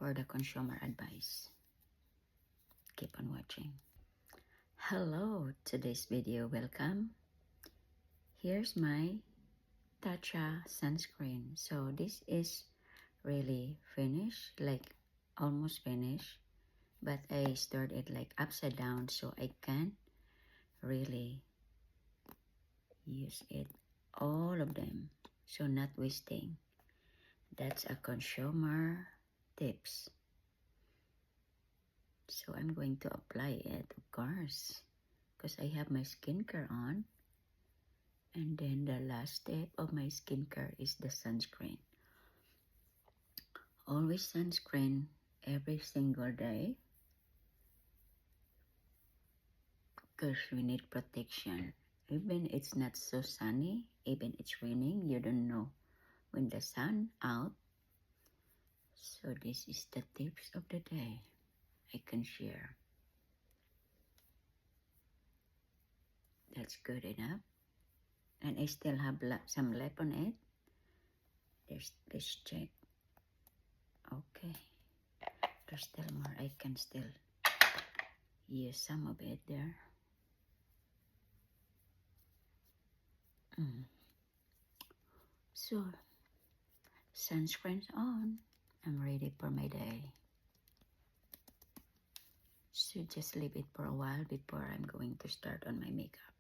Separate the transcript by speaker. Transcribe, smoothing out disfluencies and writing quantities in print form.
Speaker 1: for the consumer advice. Keep on watching. Hello, today's video, welcome. Here's my Tatcha sunscreen. So this is really finished, like almost finished, but I stored it like upside down so I can really use it, all of them, so not wasting. That's a consumer tips. So I'm going to apply it, of course, because I have my skincare on. And then the last step of my skincare is the sunscreen. Always sunscreen every single day because we need protection. Even it's not so sunny, even it's raining, you don't know when the sun out. So this is the tips of the day I can share. That's good enough. And I still have some left on it. Let's check. Okay. There's still more. I can still use some of it there. So, sunscreen's on. I'm ready for my day. So just leave it for a while before I'm going to start on my makeup.